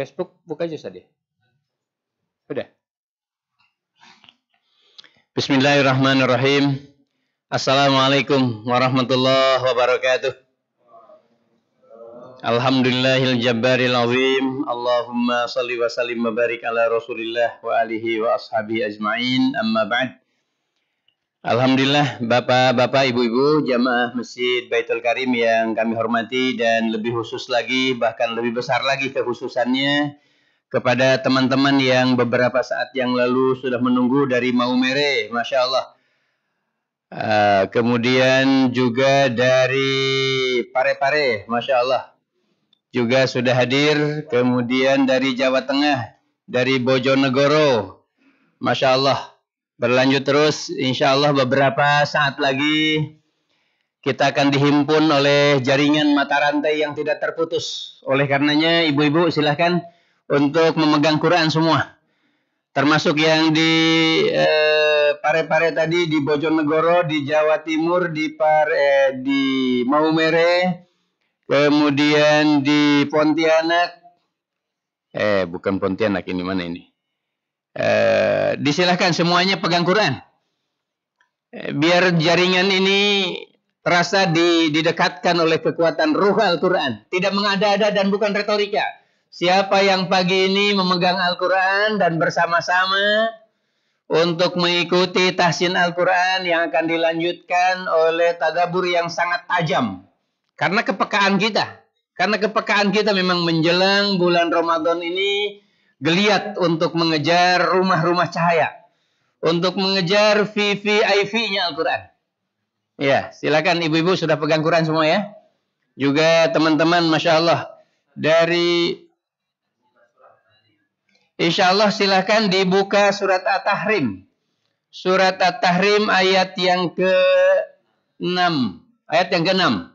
Facebook buka aja tadi. Udah. Bismillahirrahmanirrahim. Assalamualaikum warahmatullahi wabarakatuh. Alhamdulillahil jabbaril azim. Allahumma salli wa sallim wa barik ala Rasulillah wa alihi wa ashabihi ajma'in. Amma ba'd. Alhamdulillah bapak-bapak, ibu-ibu, jamaah Masjid Baitul Karim yang kami hormati, dan lebih khusus lagi, bahkan lebih besar lagi kekhususannya kepada teman-teman yang beberapa saat yang lalu sudah menunggu dari Maumere, Masya Allah. Kemudian juga dari Parepare, Masya Allah, juga sudah hadir. Kemudian dari Jawa Tengah, dari Bojonegoro, Masya Allah. Berlanjut terus, insya Allah beberapa saat lagi kita akan dihimpun oleh jaringan mata rantai yang tidak terputus. Oleh karenanya, ibu-ibu silahkan untuk memegang Quran semua. Termasuk yang di Parepare tadi, di Bojonegoro, di Jawa Timur, di Maumere, kemudian di Pontianak. Bukan Pontianak, ini mana ini? Disilahkan semuanya pegang Quran. Biar jaringan ini terasa didekatkan oleh kekuatan ruh Al-Quran. Tidak mengada-ada dan bukan retorika. Siapa yang pagi ini memegang Al-Quran dan bersama-sama untuk mengikuti tahsin Al-Quran yang akan dilanjutkan oleh tadabbur yang sangat tajam. Karena kepekaan kita memang menjelang bulan Ramadan ini geliat untuk mengejar rumah-rumah cahaya, untuk mengejar VVIP-nya Al-Quran. Ya, silakan ibu-ibu sudah pegang Quran semua ya. Juga teman-teman, Masya Allah, dari Insya Allah silakan dibuka surat At-Tahrim. Surat At-Tahrim ayat yang ke-6. Ayat yang ke-6.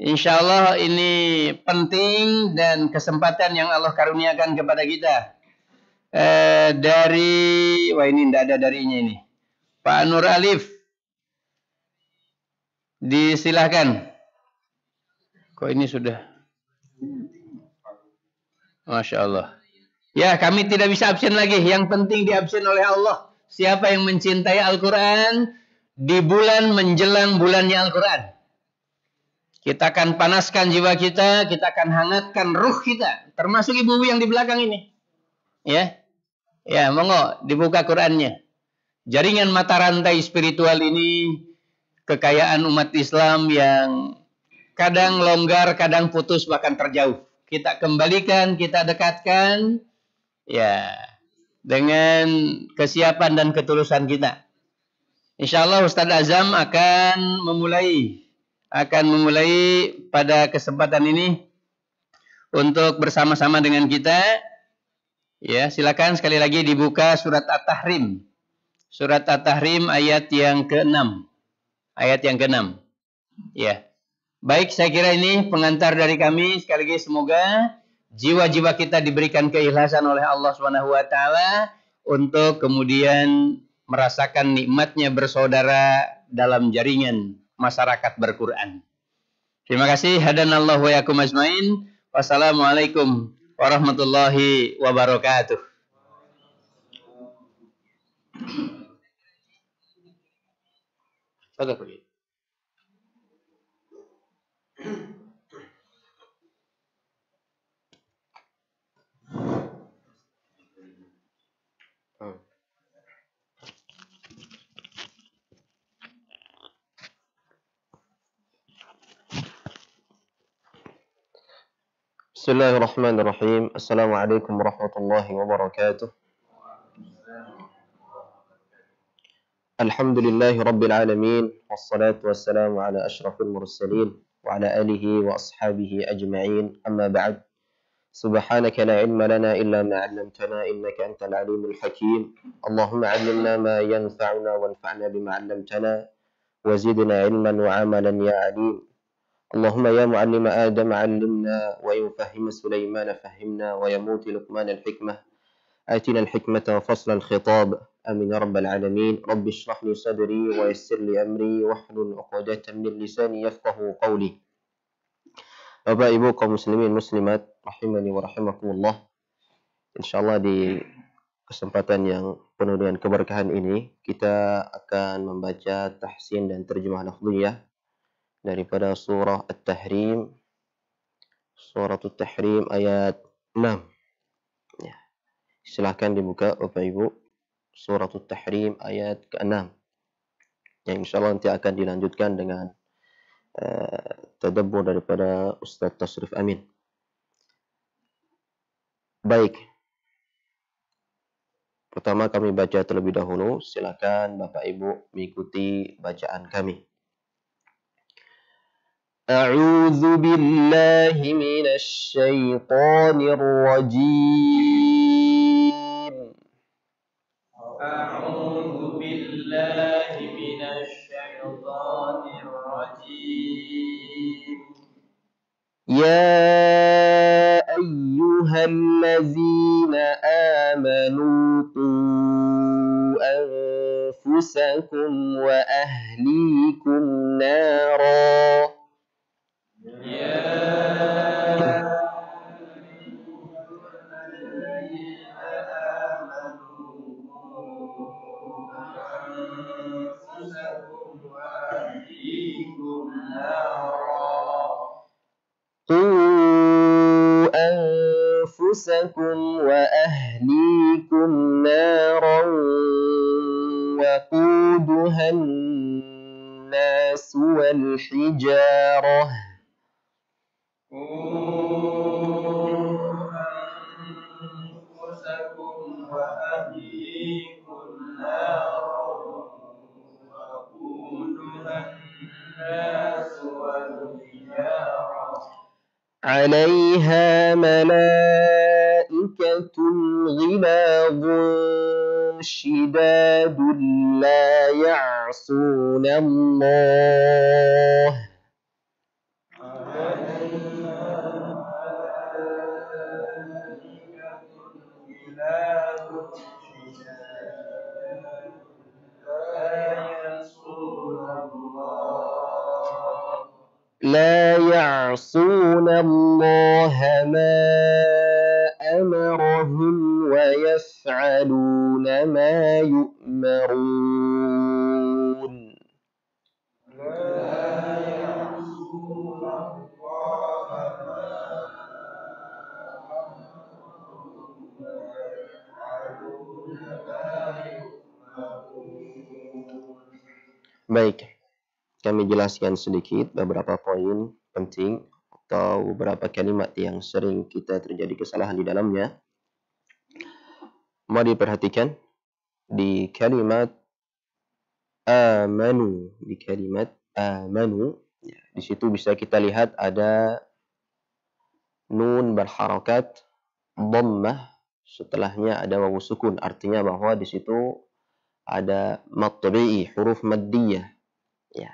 Insya Allah ini penting dan kesempatan yang Allah karuniakan kepada kita. Wah ini tidak ada darinya ini. Pak Nur Alif, disilahkan. Kok ini sudah? Masya Allah. Ya, kami tidak bisa absen lagi. Yang penting diabsen oleh Allah. Siapa yang mencintai Al-Quran di bulan menjelang bulannya Al-Quran. Kita akan panaskan jiwa kita akan hangatkan ruh kita. Termasuk ibu-ibu yang di belakang ini. Ya, monggo dibuka Qurannya. Jaringan mata rantai spiritual ini, kekayaan umat Islam yang kadang longgar, kadang putus, bahkan terjauh. Kita kembalikan, kita dekatkan, ya, dengan kesiapan dan ketulusan kita. Insya Allah Ustadz Azam akan memulai pada kesempatan ini untuk bersama-sama dengan kita. Ya, silakan sekali lagi dibuka surat At-Tahrim. Surat At-Tahrim ayat yang ke-6. Ayat yang ke-6. Ya. Baik, saya kira ini pengantar dari kami. Sekali lagi semoga jiwa-jiwa kita diberikan keikhlasan oleh Allah Subhanahu wa taala untuk kemudian merasakan nikmatnya bersaudara dalam jaringan masyarakat berquran. Terima kasih. Hadanallahu wa yakum ajmain. Wassalamualaikum warahmatullahi wabarakatuh. Bismillahirrahmanirrahim. Assalamualaikum warahmatullahi wabarakatuh. Alhamdulillahi rabbil alamin. Wassalatu wassalamu ala ashrafil mursalin wa ala alihi wa ashabihi ajma'in. Amma ba'd. Subhanaka la ilma lana illa ma 'allamtana innaka antal alimul hakim. Allahumma 'allimna ma yanfa'una wanfa'na bima 'allamtana wa zidna ilman wa 'amalan ya 'alim. اللهم يا معلم آدم علمنا ويفهم سليمان فهمنا ويموت لقمان الحكمة آتنا الحكمة وفصل الخطاب آمين يا رب العالمين. رب اشرح لي صدري ويسر لي أمري واحلل عقدة من لساني يفقه قولي. Bapak Ibu kaum muslimin muslimat rahimani wa rahimakumullah. Insyaallah di kesempatan yang penuh dengan keberkahan ini kita akan membaca tahsin dan terjemah lafziyah daripada surah At-Tahrim, surah At-Tahrim ayat 6. Ya. Silakan dibuka Bapak Ibu, surah At-Tahrim ayat ke-6. Yang insyaallah nanti akan dilanjutkan dengan tadabbur daripada Ustaz Tasrif Amin. Baik. Pertama kami baca terlebih dahulu. Silakan Bapak Ibu mengikuti bacaan kami. A'udzu billahi minasy syaithanir rajim. A'udzu billahi minasy syaithanir rajim. يا أيها الذين آمنوا قوا أنفسكم وأهليكم نارا قوا أنفسكم وأهليكم نارا وقودها الناس والحجارة عليها ملائكة غلاظ شداد لا يعصون الله لا يعصون الله ما أمرهم ويفعلون ما يؤمرون Baik, kami jelaskan sedikit beberapa poin penting atau beberapa kalimat yang sering kita terjadi kesalahan di dalamnya. Mau diperhatikan di kalimat amanu, di situ bisa kita lihat ada nun berharakat dhammah, setelahnya ada wawu sukun, artinya bahwa di situ ada mad tabi'i, huruf maddiyah. Ya.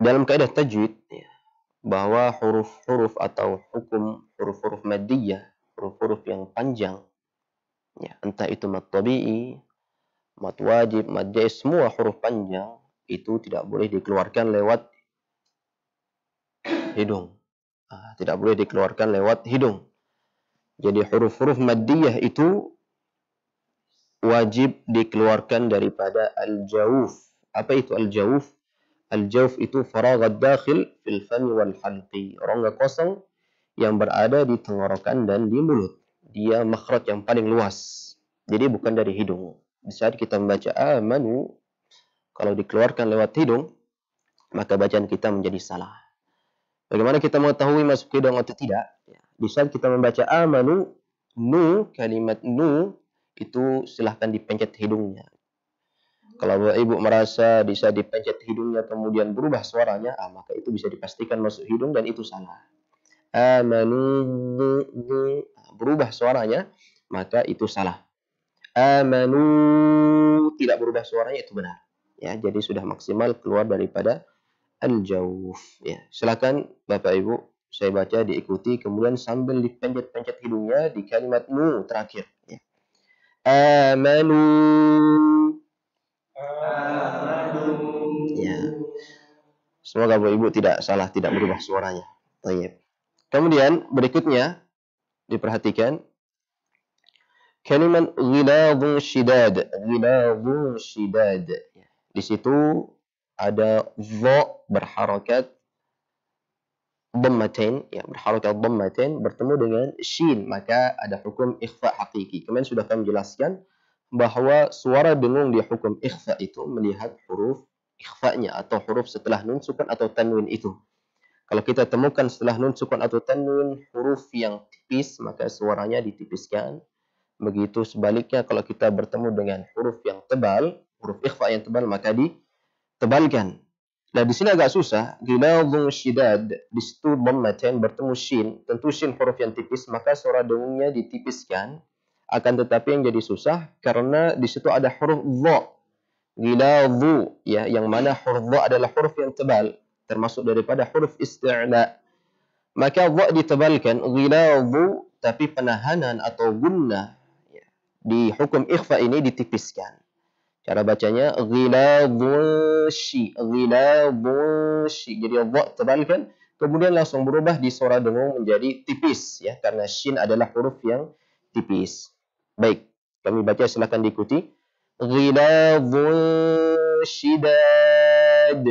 Dalam kaidah tajwid, ya, bahwa huruf-huruf atau hukum huruf-huruf maddiyah, huruf-huruf yang panjang, ya, entah itu mad tabi'i, mad wajib, mad jaiz, semua huruf panjang itu tidak boleh dikeluarkan lewat hidung. Tidak boleh dikeluarkan lewat hidung. Jadi huruf-huruf maddiyah itu wajib dikeluarkan daripada al-jawuf. Apa itu al-jawuf? Al-jawf itu faraghat dakhil fil fami wal halqi, rongga kosong yang berada di tenggorokan dan di mulut. Dia makhraj yang paling luas. Jadi bukan dari hidung. Di saat kita membaca amanu, kalau dikeluarkan lewat hidung, maka bacaan kita menjadi salah. Bagaimana kita mengetahui masuk hidung atau tidak? Di saat kita membaca amanu, nu, kalimat nu, itu silahkan dipencet hidungnya. Kalau Bapak Ibu merasa bisa dipencet hidungnya kemudian berubah suaranya, maka itu bisa dipastikan masuk hidung dan itu salah. Amanu, berubah suaranya, maka itu salah. Amanu, tidak berubah suaranya, itu benar. Ya, jadi sudah maksimal keluar daripada al-jawf. Ya, silakan Bapak Ibu, saya baca diikuti kemudian sambil dipencet-pencet hidungnya di kalimat nu terakhir. Ya. Amanu. Ya. Semoga Bapak Ibu tidak salah, tidak berubah suaranya. Baik. Kemudian berikutnya diperhatikan kalimat ghiladun syidad. Ghiladun syidad. Di situ ada dha berharakat dhammatain, ya, berharakat dhammatain bertemu dengan shin, maka ada hukum ikhfa hakiki. Kemarin sudah kami jelaskan bahwa suara dengung di hukum ikhfa itu melihat huruf ikhfa'nya atau huruf setelah nun sukun atau tanwin itu. Kalau kita temukan setelah nun sukun atau tanwin huruf yang tipis, maka suaranya ditipiskan. Begitu sebaliknya kalau kita bertemu dengan huruf yang tebal, huruf ikhfa yang tebal, maka ditebalkan. Nah, di sini agak susah. Ghiladun syidad, di situ dhammatain bertemu shin. Tentu shin huruf yang tipis, maka suara dengungnya ditipiskan. Akan tetapi yang jadi susah karena di situ ada huruf dha. Ghiladu, ya, yang mana huruf dha adalah huruf yang tebal, termasuk daripada huruf isti'la. Maka dha ditebalkan, ghiladu, tapi penahanan atau gunnah, ya, di hukum ikhfa ini ditipiskan. Cara bacanya ghiladun-shi, ghiladun-shi. Jadi dha tebalkan, kemudian langsung berubah di suara dengung menjadi tipis, ya, karena shin adalah huruf yang tipis. Baik, kami baca, silakan diikuti. Ghiladun syidad.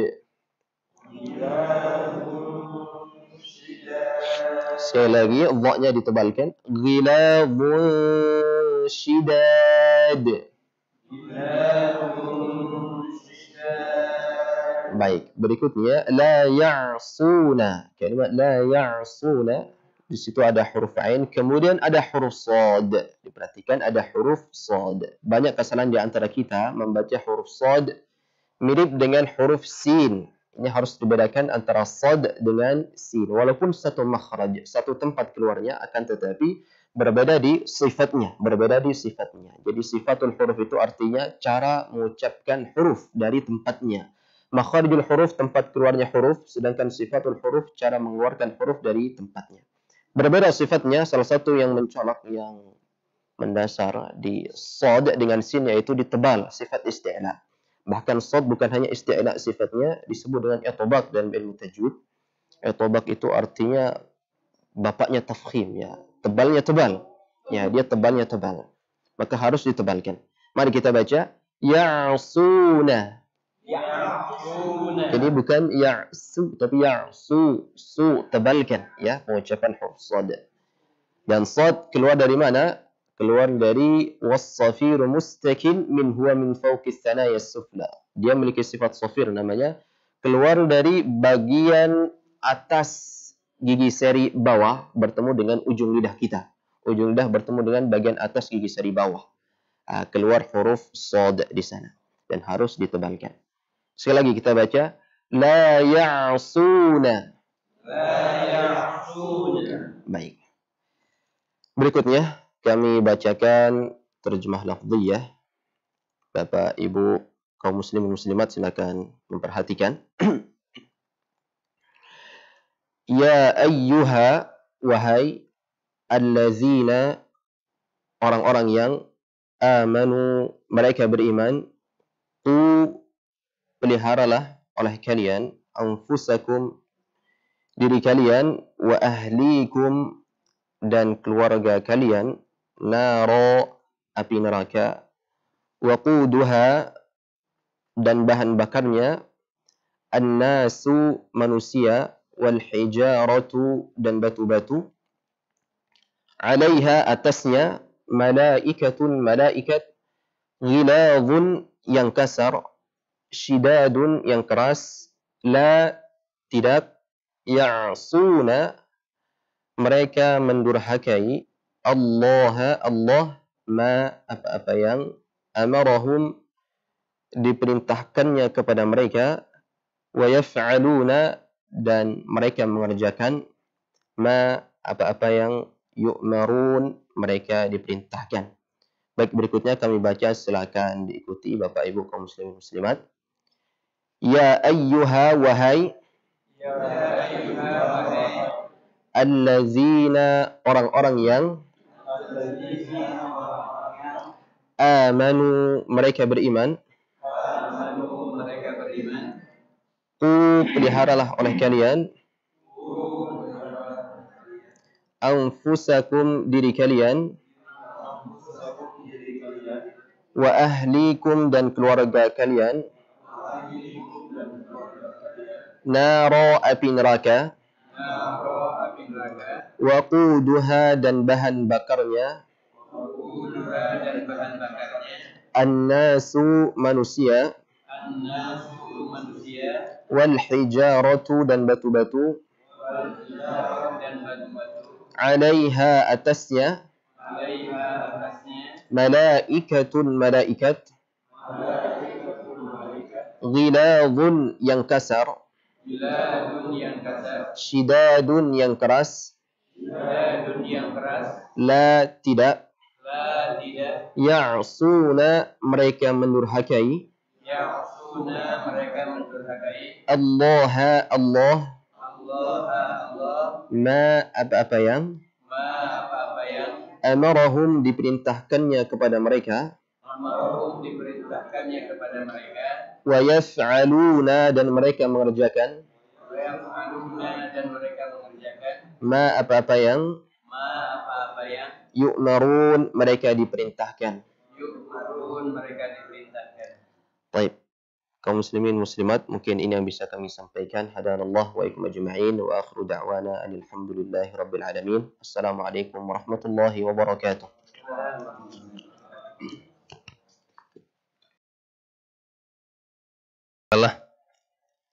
Sekali lagi, dha-nya ditebalkan. Ghiladun syidad. Baik, berikutnya la ya'suna. Kalimat la ya'suna, di situ ada huruf ain, kemudian ada huruf shad. Diperhatikan ada huruf shad. Banyak kesalahan di antara kita membaca huruf shad mirip dengan huruf sin. Ini harus dibedakan antara shad dengan sin. Walaupun satu makhraj, satu tempat keluarnya, akan tetapi berbeda di sifatnya, Jadi sifatul huruf itu artinya cara mengucapkan huruf dari tempatnya. Makharijul huruf, tempat keluarnya huruf, sedangkan sifatul huruf, cara mengeluarkan huruf dari tempatnya. Berbeda sifatnya, salah satu yang mencolok, yang mendasar di shad dengan sin, yaitu ditebal, sifat isti'la. Bahkan shad bukan hanya isti'la sifatnya, disebut dengan i'tobaq dalam ilmu tajwid. I'tobaq itu artinya bapaknya tafkhim, ya, tebalnya tebal. Ya, dia tebalnya tebal. Maka harus ditebalkan. Mari kita baca ya'suna. Jadi bukan ya'su, tapi ya'su, su, tebalkan, ya, pengucapan huruf shad. Dan shad keluar dari mana? Keluar dari was-safiru mustakin min huwa min fawqis thanaya sufla. Dia memiliki sifat safir namanya, keluar dari bagian atas gigi seri bawah bertemu dengan ujung lidah kita. Ujung lidah bertemu dengan bagian atas gigi seri bawah. Keluar huruf shad di sana dan harus ditebalkan. Sekali lagi kita baca la ya'suna. Baik. Berikutnya kami bacakan terjemah lafziyah. Bapak, Ibu, kaum muslimin muslimat, silakan memperhatikan. Ya ayyuha, wahai allazina, orang-orang yang amanu, mereka beriman, peliharalah oleh kalian anfusakum, diri kalian, wa ahlikum, dan keluarga kalian, naro, api neraka, waquduha, dan bahan bakarnya, annasu, manusia, wal hijaratu, dan batu-batu, alaiha, atasnya, malaikatun, malaikat, ghiladun, yang kasar, syidadun, yang keras, la, tidak, ya'suna, mereka mendurhakai, Allah, ma, apa-apa yang, amarahum, diperintahkannya kepada mereka, wa yaf'aluna, dan mereka mengerjakan, ma, apa-apa yang, yu'marun, mereka diperintahkan. Baik, berikutnya kami baca, silakan diikuti Bapak Ibu kaum muslimin muslimat. Ya ayyuha, wahai allazina, orang-orang yang amanu, mereka beriman, peliharalah oleh kalian, anfusakum, diri kalian, wa ahlikum dan keluarga kalian naro api neraka wa quduha dan bahan bakarnya annasu manusia wal hijaratu dan batu-batu alaiha atasnya malaikatun malaikat ghiladun yang kasar syidadun yang keras la tidak ya'suna mereka mendurhakai Allah ma apa-apa yang amarahum diperintahkannya kepada mereka wa yaf'aluna dan mereka mengerjakan ma apa-apa yang yu'marun mereka diperintahkan. Baik. Kaum muslimin muslimat, mungkin ini yang bisa kami sampaikan. Hadanallah wa ikum ajma'in wa akhiru da'wana alhamdulillahi rabbil alamin. Assalamualaikum warahmatullahi wabarakatuh.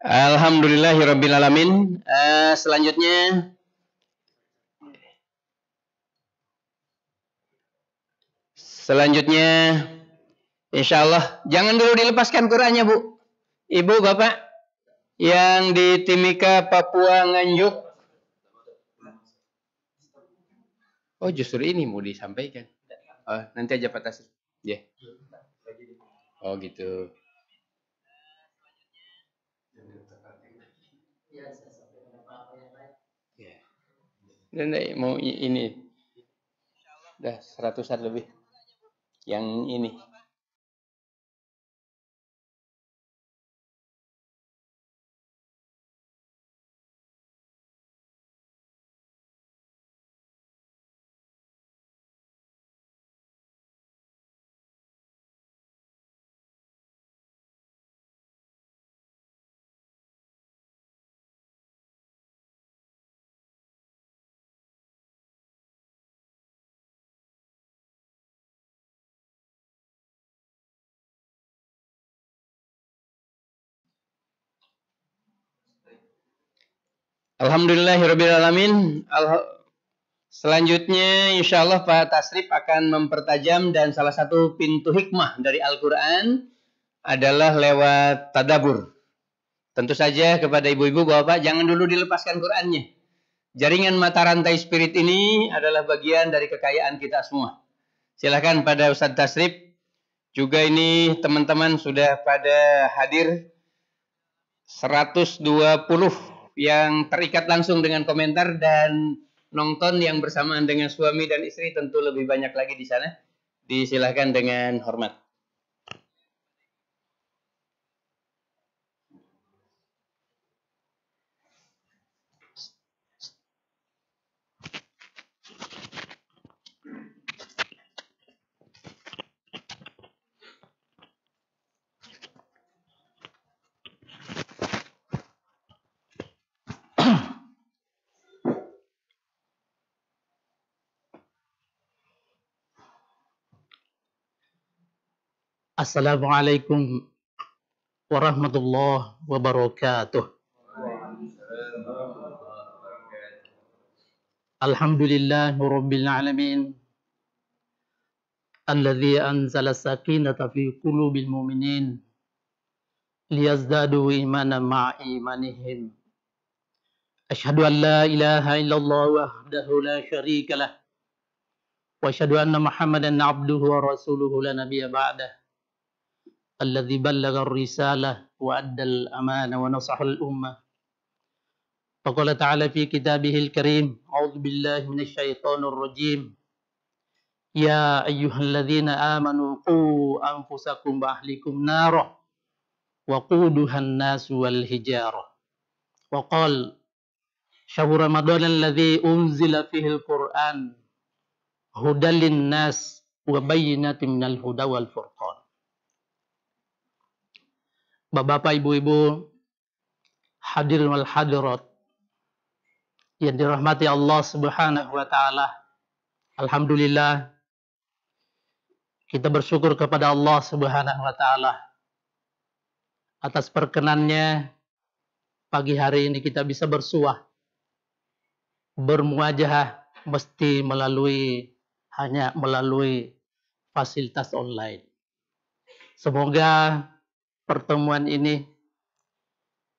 Alhamdulillahi rabbil alamin. Selanjutnya insyaallah jangan dulu dilepaskan Qurannya, Bu. Ibu, Bapak yang di Timika, Papua, Nganjuk. Oh, justru ini mau disampaikan. Oh, nanti aja Pak Tasrif. Ya. Yeah. Oh, gitu. Ya. Dan mau ini. Dah 100-an lebih. Yang ini. Alhamdulillahirrabbilalamin. Selanjutnya insyaallah Pak Tasrif akan mempertajam dan salah satu pintu hikmah dari Al-Quran adalah lewat tadabur. Tentu saja kepada ibu-ibu bapak jangan dulu dilepaskan Qurannya. Jaringan mata rantai spirit ini adalah bagian dari kekayaan kita semua. Silakan pada Ustadz Tasrif. Juga ini teman-teman sudah pada hadir 120 yang terikat langsung dengan komentar dan nonton yang bersamaan dengan suami dan istri tentu lebih banyak lagi di sana. Disilahkan dengan hormat. Assalamualaikum warahmatullahi wabarakatuh. Alhamdulillahi rabbil alamin. Alladzi anzala sakinata fi qulubil mu'minin liyazdadu imanan ma'a imanihim. Asyhadu an la ilaha illallah wahdahu la syarika lah. Wa asyhadu anna Muhammadan abduhu wa rasuluhu la nabiyya ba'dah. الذي بلغ الرسالة وأدى الأمانة ونصح الأمة فقال تعالى في كتابه الكريم أعوذ بالله من الشيطان الرجيم يا أيها الذين آمنوا قوا أنفسكم وأهليكم نارا وقودها الناس والحجارة وقال شهر رمضان الذي أنزل فيه القرآن هدى للناس وبينات من الهدى والفرقان. Bapak, Ibu-ibu, hadirin wal hadirat yang dirahmati Allah Subhanahu wa taala. Alhamdulillah kita bersyukur kepada Allah Subhanahu wa taala atas perkenannya pagi hari ini kita bisa bersuah, bermuajahah mesti hanya melalui fasilitas online. Semoga pertemuan ini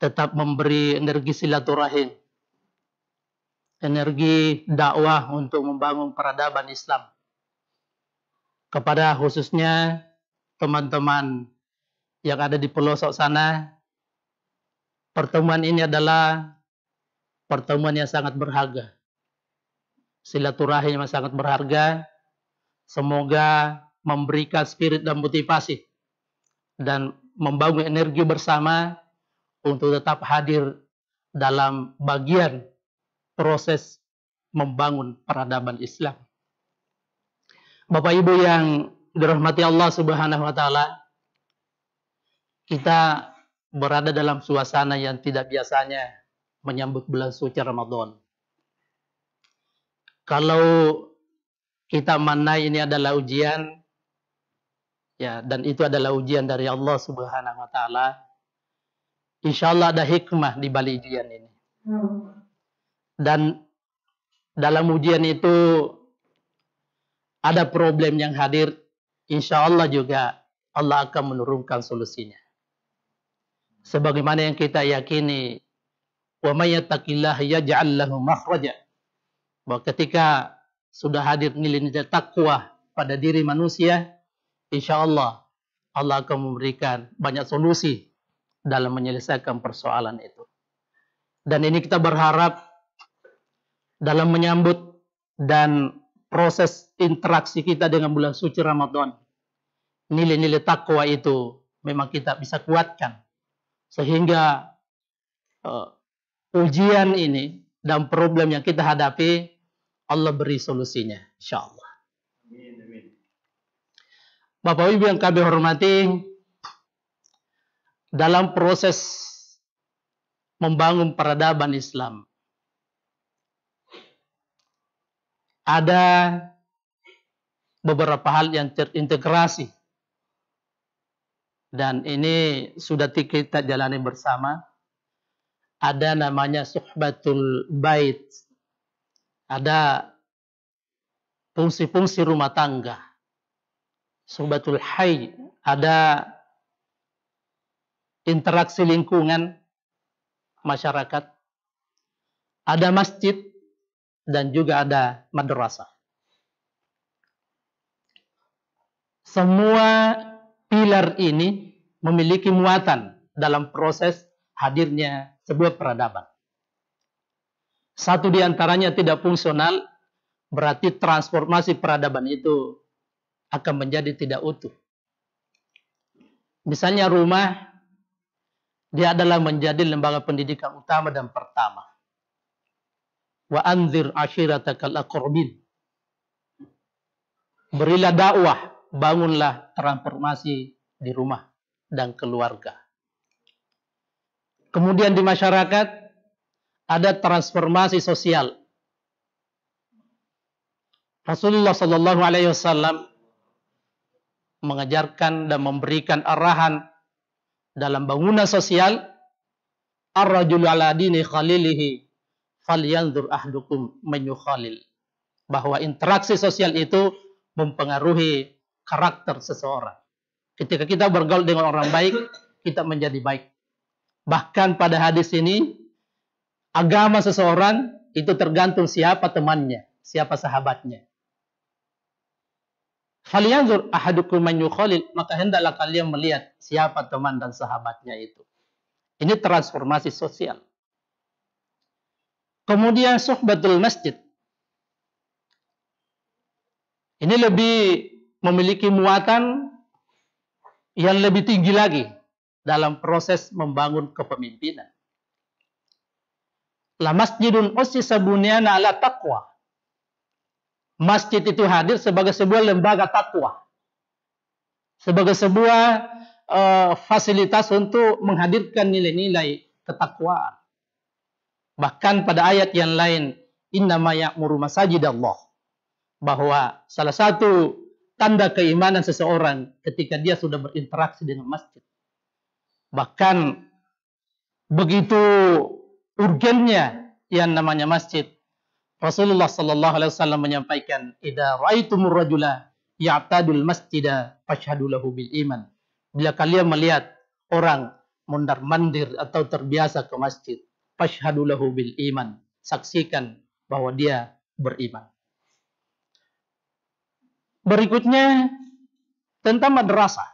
tetap memberi energi silaturahim, energi dakwah untuk membangun peradaban Islam kepada khususnya teman-teman yang ada di pelosok sana. Pertemuan ini adalah pertemuan yang sangat berharga, silaturahim yang sangat berharga. Semoga memberikan spirit dan motivasi dan membangun energi bersama untuk tetap hadir dalam bagian proses membangun peradaban Islam. Bapak Ibu yang dirahmati Allah Subhanahu wa taala, kita berada dalam suasana yang tidak biasanya menyambut bulan suci Ramadan. Kalau kita maknai ini adalah ujian, ya, dan itu adalah ujian dari Allah Subhanahu wa taala, insya Allah ada hikmah di balik ujian ini. Dan dalam ujian itu ada problem yang hadir, insya Allah juga Allah akan menurunkan solusinya. Sebagaimana yang kita yakini, wa may yattaqillaha yaj'al lahu makhraja, bahwa ketika sudah hadir nilai-nilai takwa pada diri manusia, insya Allah Allah akan memberikan banyak solusi dalam menyelesaikan persoalan itu. Dan ini kita berharap dalam menyambut dan proses interaksi kita dengan bulan suci Ramadan, nilai-nilai takwa itu memang kita bisa kuatkan sehingga ujian ini dan problem yang kita hadapi Allah beri solusinya, insyaallah. Bapak Ibu yang kami hormati, dalam proses membangun peradaban Islam ada beberapa hal yang terintegrasi, dan ini sudah kita jalani bersama. Ada namanya suhbatul bait, ada fungsi-fungsi rumah tangga. Suhbatul hayy, ada interaksi lingkungan masyarakat. Ada masjid dan juga ada madrasah. Semua pilar ini memiliki muatan dalam proses hadirnya sebuah peradaban. Satu di antaranya tidak fungsional, berarti transformasi peradaban itu akan menjadi tidak utuh. Misalnya rumah, dia adalah menjadi lembaga pendidikan utama dan pertama. Wa anzir ashiratakal aqrabin. Berilah dakwah, bangunlah transformasi di rumah dan keluarga. Kemudian di masyarakat ada transformasi sosial. Rasulullah Shallallahu Alaihi Wasallam mengajarkan dan memberikan arahan dalam bangunan sosial, ar-rajulu ala dini khalilihi falyanzur ahdukum man yukhalil, bahwa interaksi sosial itu mempengaruhi karakter seseorang. Ketika kita bergaul dengan orang baik, kita menjadi baik. Bahkan pada hadis ini, agama seseorang itu tergantung siapa temannya, siapa sahabatnya. Falyanzur ahadukum man yukhalil, maka hendaklah kalian melihat siapa teman dan sahabatnya itu. Ini transformasi sosial. Kemudian suhbatul masjid. Ini lebih memiliki muatan yang lebih tinggi lagi dalam proses membangun kepemimpinan. La masjidun ussisa bunyana ala taqwa. Masjid itu hadir sebagai sebuah lembaga takwa, sebagai sebuah fasilitas untuk menghadirkan nilai-nilai ketakwaan. Bahkan pada ayat yang lain, innama ya'muru masajidallah, bahwa salah satu tanda keimanan seseorang ketika dia sudah berinteraksi dengan masjid. Bahkan begitu urgennya yang namanya masjid. Rasulullah sallallahu alaihi wasallam menyampaikan, "Idza ra'aitumur rajula ya'tadul masjida fashhadu lahu bil iman." Bila kalian melihat orang mondar-mandir atau terbiasa ke masjid, fashhadu lahu bil iman, saksikan bahwa dia beriman. Berikutnya tentang madrasah.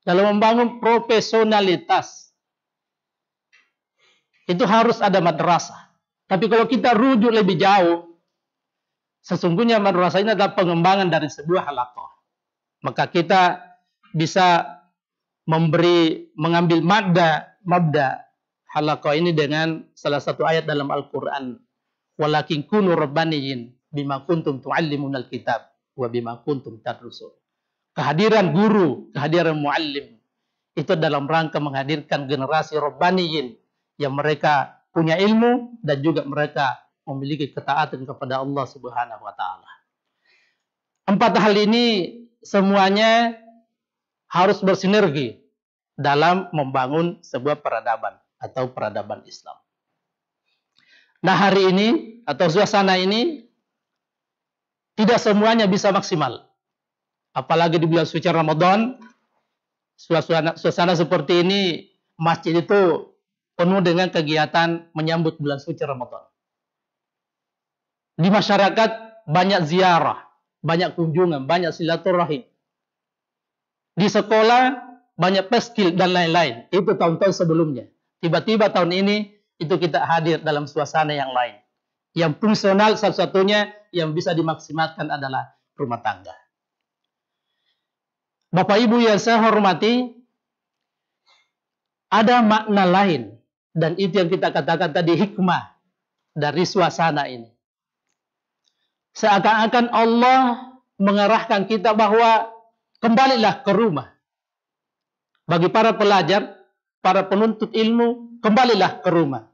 Dalam membangun profesionalitas itu harus ada madrasah. Tapi kalau kita rujuk lebih jauh, sesungguhnya madrasah ini adalah pengembangan dari sebuah halaqah. Maka kita bisa mengambil mabda halaqah ini dengan salah satu ayat dalam Al-Quran. Walakin kunu rabbaniyin bima kuntum tu'allimunal kitab wa bima kuntum tadrusun. Kehadiran guru, kehadiran muallim itu dalam rangka menghadirkan generasi rabbaniyin yang mereka punya ilmu dan juga mereka memiliki ketaatan kepada Allah Subhanahu wa taala. 4 hal ini semuanya harus bersinergi dalam membangun sebuah peradaban atau peradaban Islam. Nah, hari ini atau suasana ini tidak semuanya bisa maksimal. Apalagi di bulan suci Ramadan, suasana seperti ini, masjid itu penuh dengan kegiatan menyambut bulan suci Ramadan. Di masyarakat banyak ziarah, banyak kunjungan, banyak silaturahim. Di sekolah banyak peskil dan lain-lain. Itu tahun-tahun sebelumnya. Tiba-tiba tahun ini itu kita hadir dalam suasana yang lain. Yang fungsional satu-satunya yang bisa dimaksimalkan adalah rumah tangga. Bapak Ibu yang saya hormati, ada makna lain. Dan itu yang kita katakan tadi, hikmah dari suasana ini. Seakan-akan Allah mengarahkan kita bahwa kembalilah ke rumah. Bagi para pelajar, para penuntut ilmu, kembalilah ke rumah.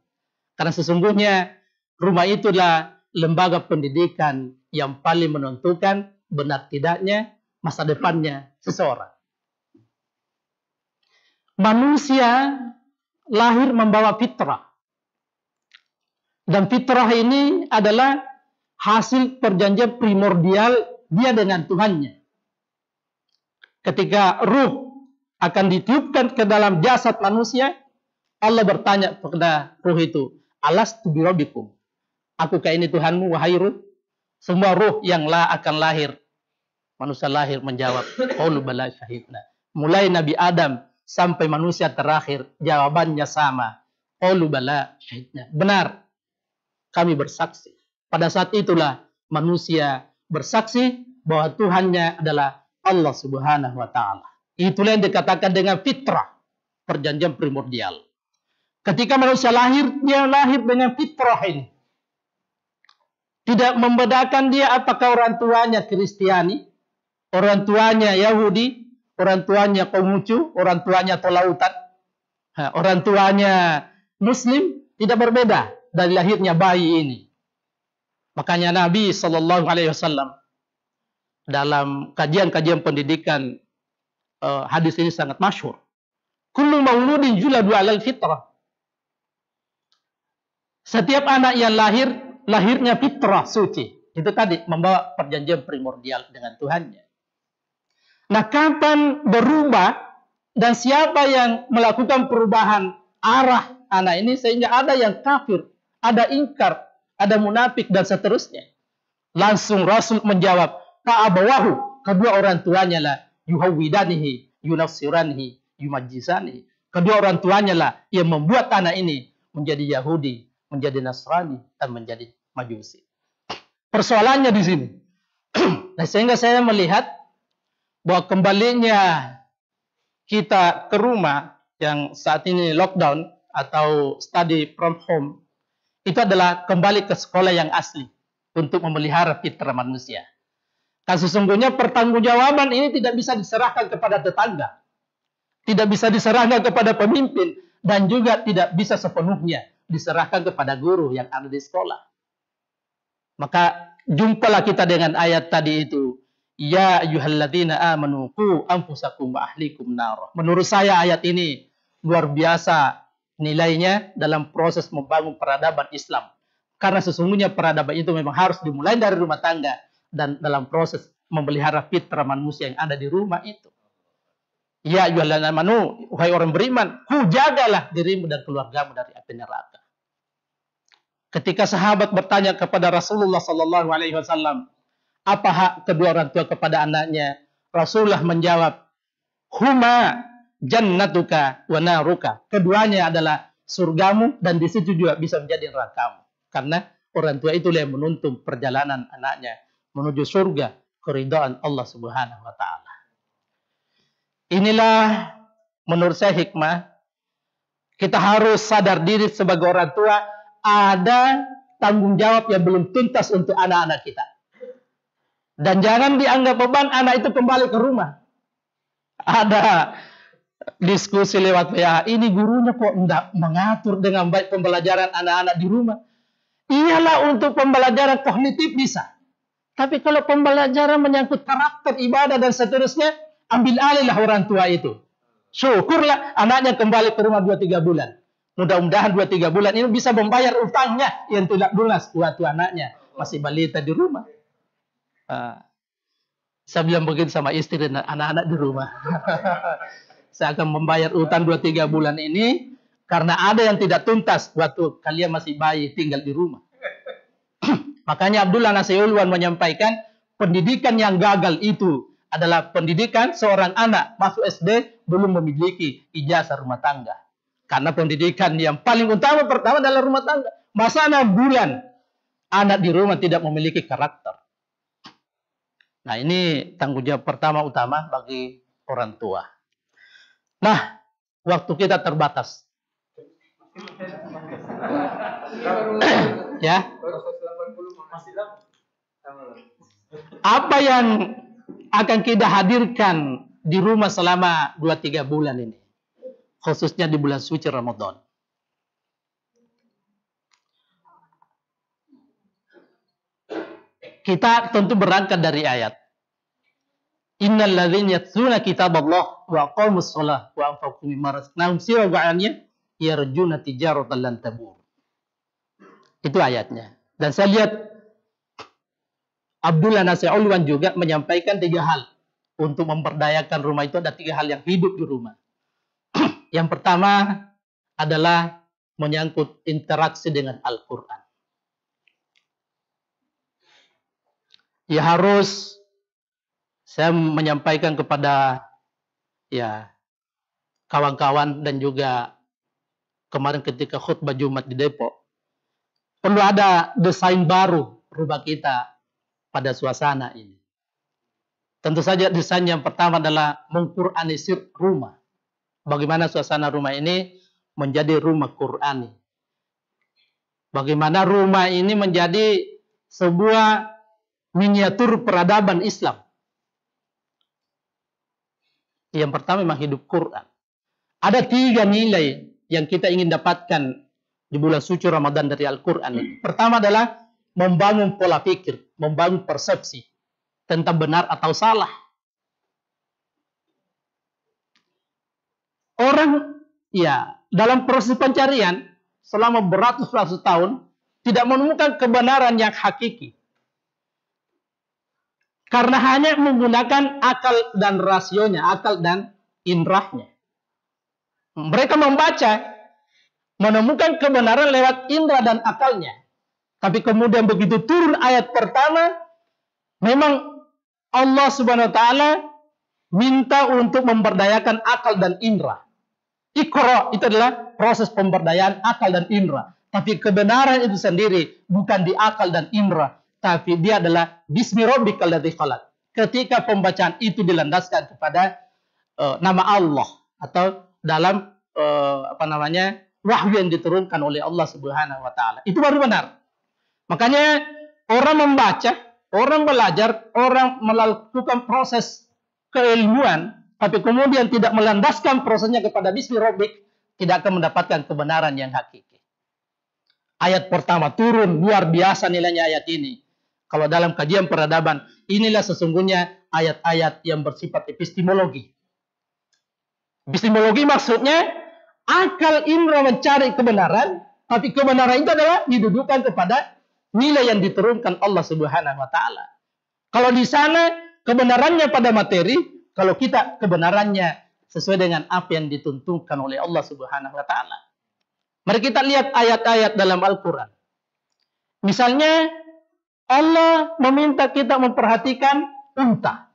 Karena sesungguhnya rumah itulah lembaga pendidikan yang paling menentukan benar tidaknya masa depannya seseorang. Manusia lahir membawa fitrah. Dan fitrah ini adalah hasil perjanjian primordial dia dengan Tuhannya. Ketika ruh akan ditiupkan ke dalam jasad manusia, Allah bertanya kepada ruh itu, "Alastu birabbikum?" Akukah ini Tuhanmu, wahai ruh? Semua ruh yang akan lahir, manusia lahir menjawab, qalu bala syahidna. Mulai Nabi Adam sampai manusia terakhir, jawabannya sama. Qalu bala syahidna. Benar, kami bersaksi. Pada saat itulah manusia bersaksi bahwa Tuhannya adalah Allah Subhanahu wa taala. Itulah yang dikatakan dengan fitrah, perjanjian primordial. Ketika manusia lahir, dia lahir dengan fitrah ini. Tidak membedakan dia apakah orang tuanya Kristiani, orang tuanya Yahudi, orang tuanya Konghucu, orang tuanya Tolautan, orang tuanya Muslim, tidak berbeda dari lahirnya bayi ini. Makanya Nabi Sallallahu Alaihi Wasallam dalam kajian-kajian pendidikan, hadis ini sangat masyhur. Kullu mauludin yuladu 'alal fitrah. Setiap anak yang lahirnya fitrah suci. Itu tadi membawa perjanjian primordial dengan Tuhannya. Nah, kapan berubah dan siapa yang melakukan perubahan arah anak ini sehingga ada yang kafir, ada ingkar, ada munafik dan seterusnya. Langsung Rasul menjawab, "Fa'abawahu," kedua orang tuanya lah, "yuhawwidanihi, yunafsiranihi, yumajjisanihi." Kedua orang tuanya lah yang membuat anak ini menjadi Yahudi, menjadi Nasrani, dan menjadi Majusi. Persoalannya di sini. Nah, sehingga saya melihat bahwa kembalinya kita ke rumah yang saat ini lockdown atau study from home, itu adalah kembali ke sekolah yang asli untuk memelihara fitrah manusia. Kan sesungguhnya pertanggungjawaban ini tidak bisa diserahkan kepada tetangga. tidak bisa diserahkan kepada pemimpin, dan juga tidak bisa sepenuhnya diserahkan kepada guru yang ada di sekolah. Maka jumpalah kita dengan ayat tadi itu. Ya ayyuhalladzina amanu qu anfusakum wa ahlikum nar. Menurut saya ayat ini luar biasa nilainya dalam proses membangun peradaban Islam. Karena sesungguhnya peradaban itu memang harus dimulai dari rumah tangga dan dalam proses memelihara fitrah manusia yang ada di rumah itu. Ya ayyuhalladzina amanu, wahai orang beriman, ku jagalah dirimu dan keluargamu dari api neraka. Ketika sahabat bertanya kepada Rasulullah sallallahu alaihi wasallam, apa hak kedua orang tua kepada anaknya? Rasulullah menjawab, huma jannatuka wa naruka. Keduanya adalah surgamu dan di situ juga bisa menjadi nerakamu. Karena orang tua itulah yang menuntun perjalanan anaknya menuju surga, keridhaan Allah Subhanahu wa taala. Inilah menurut saya hikmah. Kita harus sadar diri sebagai orang tua, ada tanggung jawab yang belum tuntas untuk anak-anak kita. Dan jangan dianggap beban anak itu kembali ke rumah. Ada diskusi lewat WA, ini gurunya kok tidak mengatur dengan baik pembelajaran anak-anak di rumah. Iyalah untuk pembelajaran kognitif bisa. Tapi kalau pembelajaran menyangkut karakter, ibadah, dan seterusnya, ambil alihlah orang tua itu. Syukurlah anaknya kembali ke rumah 2-3 bulan. Mudah-mudahan 2-3 bulan ini bisa membayar utangnya yang tidak lunas waktu anaknya masih balita di rumah. Saya bilang begitu sama istri dan anak-anak di rumah. Saya akan membayar utang 2-3 bulan ini karena ada yang tidak tuntas waktu kalian masih bayi tinggal di rumah. Makanya Abdullah Nasiulwan menyampaikan pendidikan yang gagal itu adalah pendidikan seorang anak masuk SD belum memiliki ijazah rumah tangga. Karena pendidikan yang paling utama pertama adalah rumah tangga. Masa 6 bulan anak di rumah tidak memiliki karakter. Nah, ini tanggung jawab pertama utama bagi orang tua. Nah, waktu kita terbatas. Ya. Apa yang akan kita hadirkan di rumah selama 2-3 bulan ini? Khususnya di bulan suci Ramadan. Kita tentu berangkat dari ayat. Innal ladzina yatluna kitaballah wa aqamus shalah wa anfaqu mimma razaqnahum sirran yarjuna tijaratan lan tabur. Itu ayatnya. Dan saya lihat Abdullah Nasiulwan juga menyampaikan 3 hal untuk memperdayakan rumah itu. Ada 3 hal yang hidup di rumah. Yang pertama adalah menyangkut interaksi dengan Al-Quran. Ya harus saya menyampaikan kepada ya kawan-kawan dan juga kemarin ketika khutbah Jumat di Depok, perlu ada desain baru rumah kita pada suasana ini. Tentu saja desain yang pertama adalah mengquranisir rumah. Bagaimana suasana rumah ini menjadi rumah Qurani. Bagaimana rumah ini menjadi sebuah miniatur peradaban Islam. Yang pertama memang hidup Quran. Ada 3 nilai yang kita ingin dapatkan di bulan suci Ramadan dari Al-Quran. Pertama adalah membangun pola pikir, membangun persepsi tentang benar atau salah. Orang ya dalam proses pencarian selama beratus-ratus tahun tidak menemukan kebenaran yang hakiki. Karena hanya menggunakan akal dan rasionya, akal dan indrahnya. Mereka membaca, menemukan kebenaran lewat indra dan akalnya. Tapi kemudian begitu turun ayat pertama, memang Allah Subhanahu wa taala minta untuk memberdayakan akal dan indra. Iqra itu adalah proses pemberdayaan akal dan indra. Tapi kebenaran itu sendiri bukan di akal dan indra, tapi dia adalah bismi rabbikal ladzi khalaq. Ketika pembacaan itu dilandaskan kepada nama Allah atau dalam wahyu yang diturunkan oleh Allah Subhanahu wa taala. Itu baru benar. Makanya orang membaca, orang belajar, orang melakukan proses keilmuan tapi kemudian tidak melandaskan prosesnya kepada bismi rabbik, tidak akan mendapatkan kebenaran yang hakiki. Ayat pertama turun, luar biasa nilainya ayat ini. Kalau dalam kajian peradaban, inilah sesungguhnya ayat-ayat yang bersifat epistemologi. Epistemologi maksudnya akal indera mencari kebenaran, tapi kebenaran itu adalah didudukan kepada nilai yang diturunkan Allah Subhanahu wa taala. Kalau di sana kebenarannya pada materi, kalau kita kebenarannya sesuai dengan apa yang dituntunkan oleh Allah Subhanahu wa taala. Mari kita lihat ayat-ayat dalam Al-Qur'an. Misalnya Allah meminta kita memperhatikan unta.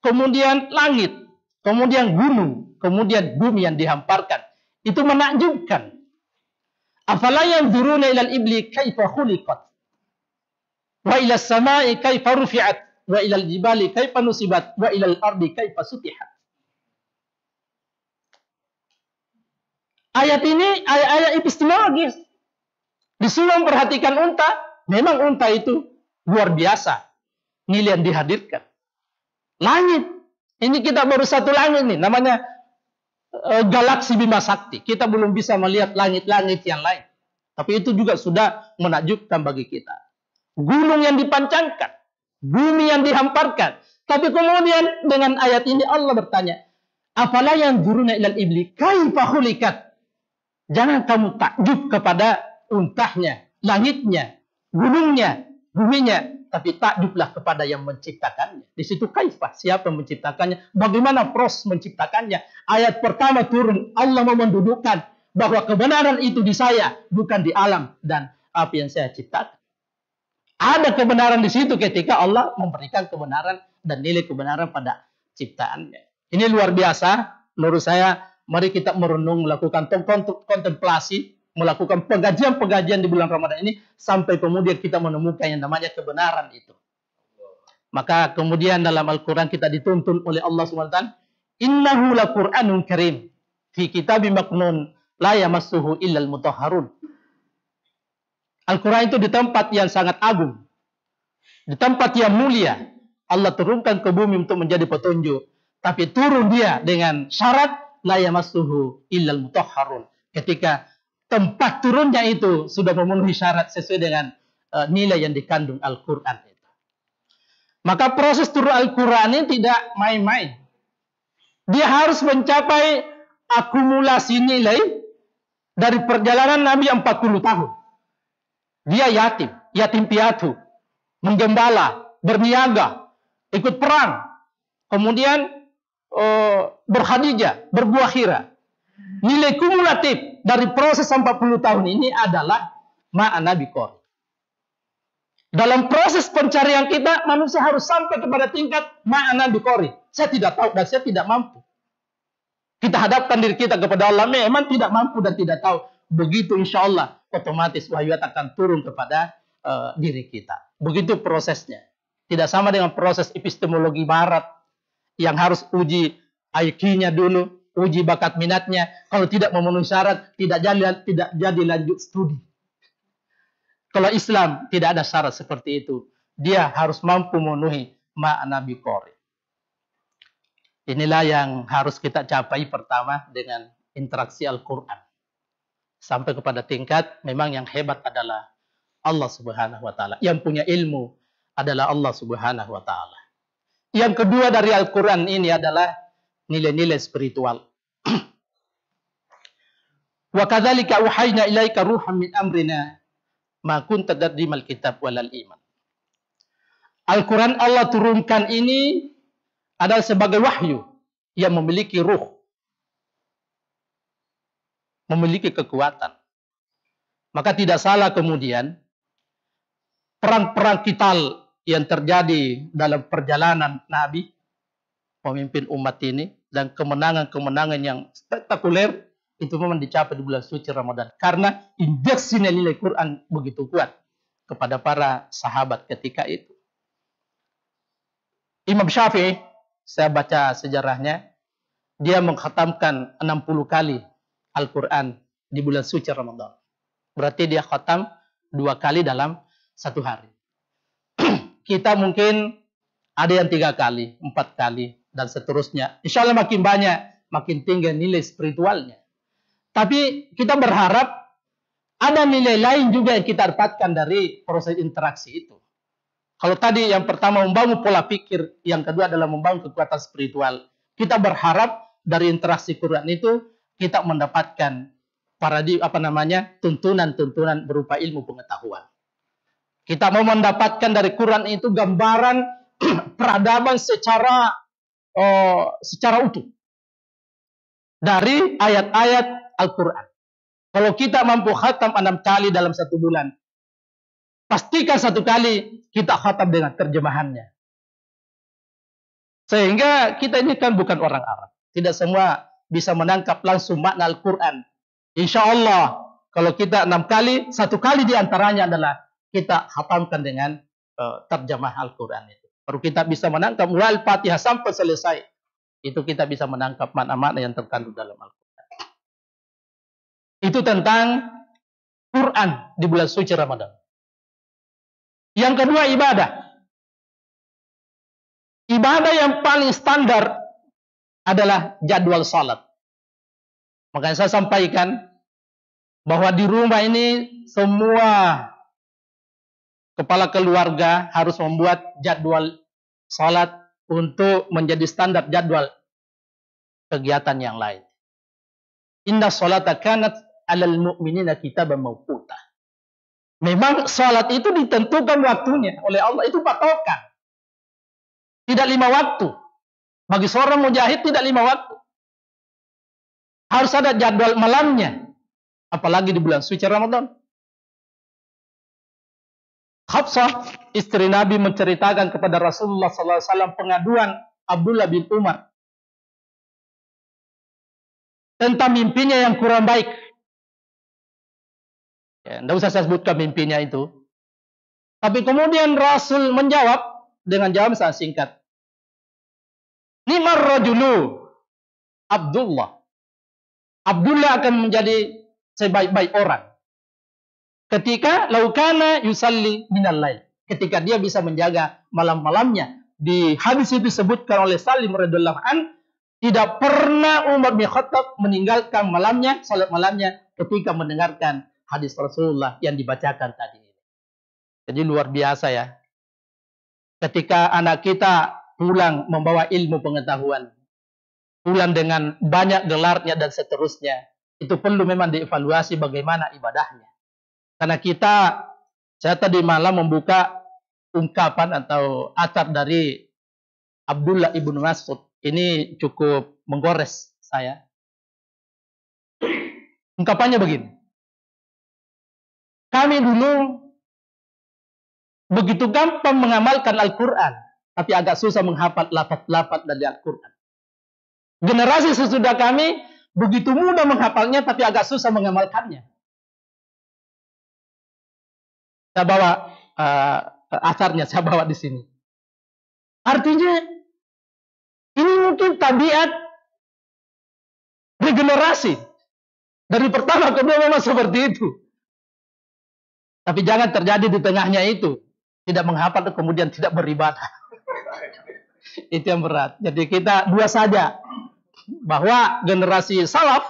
Kemudian langit, kemudian gunung, kemudian bumi yang dihamparkan. Itu menakjubkan. Afala yanzuruna ilal ibli kaifa khuliqat wa ila samai kaifa rufi'at wa ilal jibali kaifa nusibat wa ilal ardi kaifa sutihat. Ayat ini ayat epistemologis. Disuruh memperhatikan unta, memang unta itu luar biasa nilai yang dihadirkan. Langit, ini kita baru satu langit nih, namanya galaksi Bima Sakti. Kita belum bisa melihat langit-langit yang lain. Tapi itu juga sudah menakjubkan bagi kita. Gunung yang dipancangkan, bumi yang dihamparkan. Tapi kemudian dengan ayat ini Allah bertanya, "Afala yanzuruna ilal ibli kaifa khuliqat?" Jangan kamu takjub kepada untahnya, langitnya, gunungnya, buminya, tapi takjublah kepada yang menciptakannya. Di situ kaifah, siapa yang menciptakannya, bagaimana proses menciptakannya. Ayat pertama turun, Allah mau mendudukkan bahwa kebenaran itu di saya, bukan di alam dan apa yang saya ciptakan. Ada kebenaran di situ ketika Allah memberikan kebenaran dan nilai kebenaran pada ciptaannya. Ini luar biasa, menurut saya. Mari kita merenung, melakukan kontemplasi, melakukan pengajian-pengajian di bulan Ramadan ini, sampai kemudian kita menemukan yang namanya kebenaran itu. Maka kemudian dalam Al-Quran kita dituntun oleh Allah SWT, Innahu la Qur'anun karim, fi kitabim maknun, la yamassuhu illal mutahharun. Al-Quran itu di tempat yang sangat agung, di tempat yang mulia, Allah turunkan ke bumi untuk menjadi petunjuk. Tapi turun dia dengan syarat, la yamassuhu illal mutahharun. Ketika tempat turunnya itu sudah memenuhi syarat sesuai dengan nilai yang dikandung Al-Quran itu. Maka proses turun Al-Quran ini tidak main-main. Dia harus mencapai akumulasi nilai dari perjalanan Nabi 40 tahun. Dia yatim piatu, menggembala, berniaga, ikut perang. Kemudian berkhadijah, berbuah khira. Nilai kumulatif dari proses 40 tahun ini adalah ma'ana biqori. Dalam proses pencarian kita, manusia harus sampai kepada tingkat ma'ana biqori. Saya tidak tahu dan saya tidak mampu. Kita hadapkan diri kita kepada Allah, memang tidak mampu dan tidak tahu. Begitu insya Allah, otomatis wahyu akan turun kepada diri kita. Begitu prosesnya. Tidak sama dengan proses epistemologi barat, yang harus uji IQ-nya dulu, uji bakat minatnya. Kalau tidak memenuhi syarat, tidak jadi lanjut studi. Kalau Islam tidak ada syarat seperti itu. Dia harus mampu memenuhi ma'ana biqori. Inilah yang harus kita capai pertama dengan interaksi Al-Quran. Sampai kepada tingkat memang yang hebat adalah Allah Subhanahu wa taala. Yang punya ilmu adalah Allah Subhanahu wa taala. Yang kedua dari Al-Quran ini adalah nilai-nilai spiritual. Wa kadzalika uhaina ilaika ruham min amrina ma kunta tadrimal kitab walal iman. Al-Quran Allah turunkan ini adalah sebagai wahyu yang memiliki ruh, memiliki kekuatan. Maka tidak salah kemudian perang-perang kital yang terjadi dalam perjalanan Nabi, pemimpin umat ini, dan kemenangan-kemenangan yang spektakuler, itu memang dicapai di bulan suci Ramadan. Karena injeksi nilai Quran begitu kuat kepada para sahabat ketika itu. Imam Syafi'i, saya baca sejarahnya, dia mengkhatamkan 60 kali Al-Quran di bulan suci Ramadan. Berarti dia khatam 2 kali dalam 1 hari. Kita mungkin ada yang 3 kali, 4 kali, dan seterusnya. Insya Allah makin banyak, makin tinggi nilai spiritualnya. Tapi kita berharap ada nilai lain juga yang kita dapatkan dari proses interaksi itu. Kalau tadi yang pertama membangun pola pikir, yang kedua adalah membangun kekuatan spiritual. Kita berharap dari interaksi Quran itu kita mendapatkan tuntunan-tuntunan berupa ilmu pengetahuan. Kita mau mendapatkan dari Quran itu gambaran peradaban secara utuh dari ayat-ayat Al-Quran. Kalau kita mampu khatam 6 kali dalam 1 bulan, pastikan 1 kali kita khatam dengan terjemahannya. Sehingga kita ini kan bukan orang Arab. Tidak semua bisa menangkap langsung makna Al-Quran. Insya Allah, kalau kita 6 kali, 1 kali diantaranya adalah kita khatamkan dengan terjemah Al-Quran itu. Baru kita bisa menangkap mulai Al-Fatihah sampai selesai. Itu kita bisa menangkap makna-makna yang terkandung dalam Al-Quran. Itu tentang Quran di bulan suci Ramadan. Yang kedua, ibadah. Ibadah yang paling standar adalah jadwal salat. Makanya saya sampaikan bahwa di rumah ini semua kepala keluarga harus membuat jadwal salat untuk menjadi standar jadwal kegiatan yang lain. Inna salata kanat 'alal mu'minina kitaban mawquta. Memang salat itu ditentukan waktunya oleh Allah, itu patokan. Tidak 5 waktu. Bagi seorang mujahid tidak 5 waktu. Harus ada jadwal malamnya. Apalagi di bulan suci Ramadan. Hafsah, istri Nabi, menceritakan kepada Rasulullah SAW pengaduan Abdullah bin Umar tentang mimpinya yang kurang baik. Ya, tidak usah saya sebutkan mimpinya itu. Tapi kemudian Rasul menjawab dengan jawaban sangat singkat. Nimar rajulu Abdullah. Abdullah akan menjadi sebaik-baik orang ketika laukana yusalli minal lail, ketika dia bisa menjaga malam-malamnya. Di hadis itu disebutkan oleh Salim radhiyallahu an, tidak pernah Umar bin Khattab meninggalkan malamnya, salat malamnya ketika mendengarkan hadis Rasulullah yang dibacakan tadi. Jadi luar biasa ya. Ketika anak kita pulang membawa ilmu pengetahuan, pulang dengan banyak gelarnya dan seterusnya, itu perlu memang dievaluasi bagaimana ibadahnya. Karena saya tadi malam membuka ungkapan atau atar dari Abdullah ibnu Mas'ud. Ini cukup menggores saya. Ungkapannya begini. Kami dulu begitu gampang mengamalkan Al-Quran, tapi agak susah menghafal lafaz-lafaz dari Al-Quran. Generasi sesudah kami begitu mudah menghafalnya, tapi agak susah mengamalkannya. Saya bawa asarnya, saya bawa di sini. Artinya, ini mungkin tabiat regenerasi. Dari pertama ke kedua memang seperti itu. Tapi jangan terjadi di tengahnya itu. Tidak menghafal kemudian tidak beribadah. Itu yang berat. Jadi kita dua saja. Bahwa generasi salaf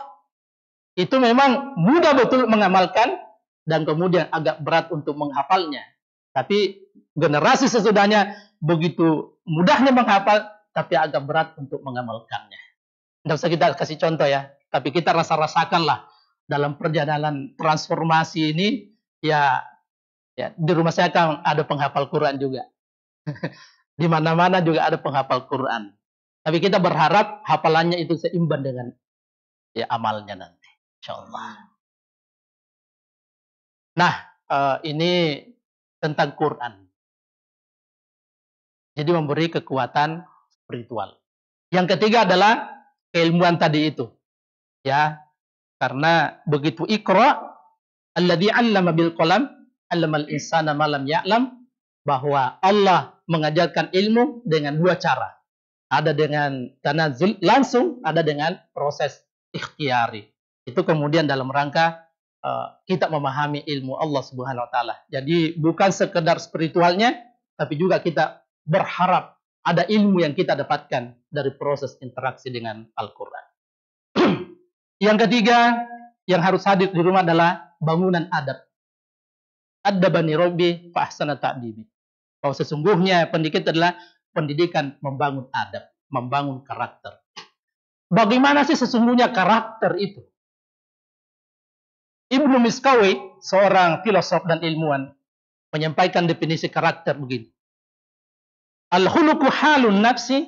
itu memang mudah betul mengamalkan dan kemudian agak berat untuk menghafalnya. Tapi generasi sesudahnya begitu mudahnya menghafal, tapi agak berat untuk mengamalkannya. Tidak usah kita kasih contoh ya, tapi kita rasakanlah dalam perjalanan transformasi ini, ya di rumah saya kan ada penghafal Quran juga. Di mana-mana juga ada penghafal Quran. Tapi kita berharap hafalannya itu seimbang dengan amalnya nanti, insyaallah. Nah, ini tentang Quran. Jadi memberi kekuatan spiritual. Yang ketiga adalah keilmuan tadi itu. Ya, karena begitu Iqra alladzi 'allama bil qalam 'allamal insana ma lam ya'lam, bahwa Allah mengajarkan ilmu dengan 2 cara. Ada dengan tanazul langsung, ada dengan proses ikhtiyari. Itu kemudian dalam rangka kita memahami ilmu Allah Subhanahu wa taala. Jadi bukan sekedar spiritualnya, tapi juga kita berharap ada ilmu yang kita dapatkan dari proses interaksi dengan Al-Quran. Yang ketiga, yang harus hadir di rumah adalah bangunan adab. Adabani Rabbi fa ahsana ta'dibi. Bahwa sesungguhnya pendidikan adalah pendidikan membangun adab, membangun karakter. Bagaimana sih sesungguhnya karakter itu? Ibnu Miskawi, seorang filosof dan ilmuwan, menyampaikan definisi karakter begini. Al-khuluqu halun nafsi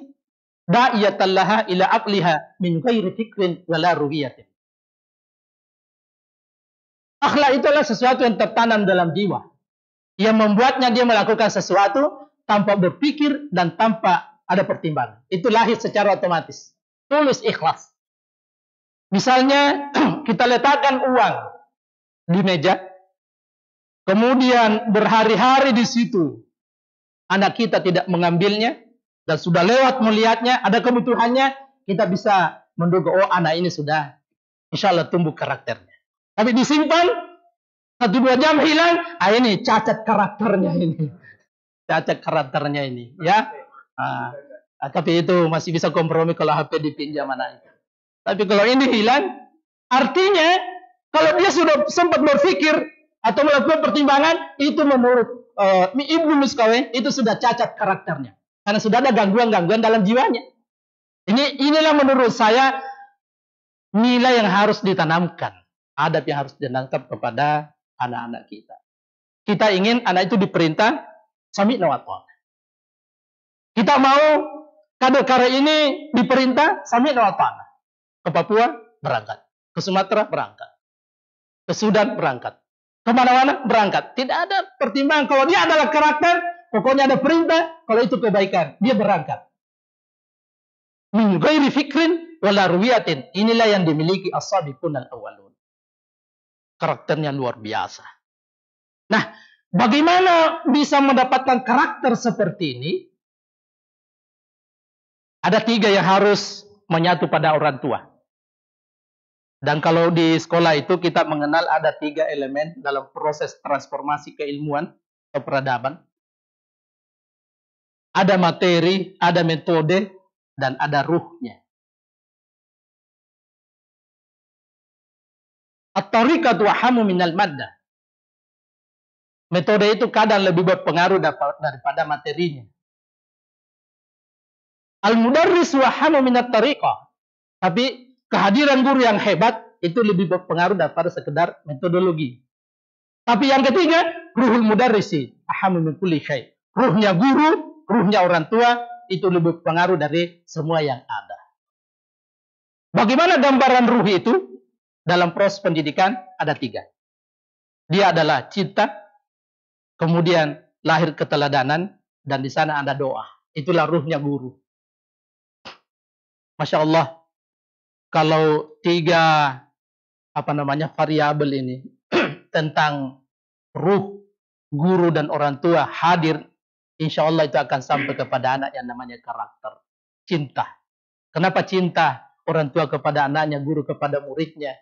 da'iyatan laha ila aqliha min ghairi fikrin wala ruhiyatin. Akhlak itu adalah sesuatu yang tertanam dalam jiwa, yang membuatnya dia melakukan sesuatu tanpa berpikir dan tanpa ada pertimbangan. Itu lahir secara otomatis. Tulus ikhlas. Misalnya kita letakkan uang di meja, kemudian berhari-hari di situ anak kita tidak mengambilnya dan sudah lewat melihatnya, ada kebutuhannya, kita bisa menduga, oh anak ini sudah insya Allah tumbuh karakternya. Tapi disimpan 1-2 jam hilang, ini cacat karakternya ini. Cacat karakternya ini, ya. Tapi itu masih bisa kompromi kalau HP dipinjam anaknya. Tapi kalau ini hilang, artinya kalau dia sudah sempat berpikir atau melakukan pertimbangan, itu menurut Ibnu Miskawi itu sudah cacat karakternya. Karena sudah ada gangguan-gangguan dalam jiwanya. Inilah menurut saya nilai yang harus ditanamkan. Adab yang harus ditanamkan kepada anak-anak kita. Kita ingin anak itu diperintah sami'na wa ta'na. Kita mau kader-kader ini diperintah sami'na wa ta'na. Ke Papua berangkat, ke Sumatera berangkat, ke Sudan berangkat, kemana-mana berangkat. Tidak ada pertimbangan. Kalau dia adalah karakter, pokoknya ada perintah. Kalau itu kebaikan, dia berangkat. Min ghairi fikrin wala ruwiyatin. Inilah yang dimiliki as-sabiqun al-awwalun. Karakternya luar biasa. Nah, bagaimana bisa mendapatkan karakter seperti ini? Ada 3 yang harus menyatu pada orang tua. Dan kalau di sekolah itu kita mengenal ada 3 elemen dalam proses transformasi keilmuan atau peradaban. Ada materi, ada metode, dan ada ruhnya. At-tariqatu ahamu minal maddah. Metode itu kadang lebih berpengaruh daripada materinya. Al-mudarris wahamu minat tariqah. Tapi kehadiran guru yang hebat itu lebih berpengaruh daripada sekedar metodologi. Tapi yang ketiga, ruhul mudarrisi ahamu min kulli syai'. Ruhnya guru, ruhnya orang tua itu lebih berpengaruh dari semua yang ada. Bagaimana gambaran ruh itu? Dalam proses pendidikan ada 3. Dia adalah cinta, kemudian lahir keteladanan, dan di sana ada doa. Itulah ruhnya guru. Masya Allah, kalau 3 variabel ini tentang ruh, guru dan orang tua hadir, insya Allah itu akan sampai kepada anak yang namanya karakter. Cinta. Kenapa cinta? Orang tua kepada anaknya, guru kepada muridnya.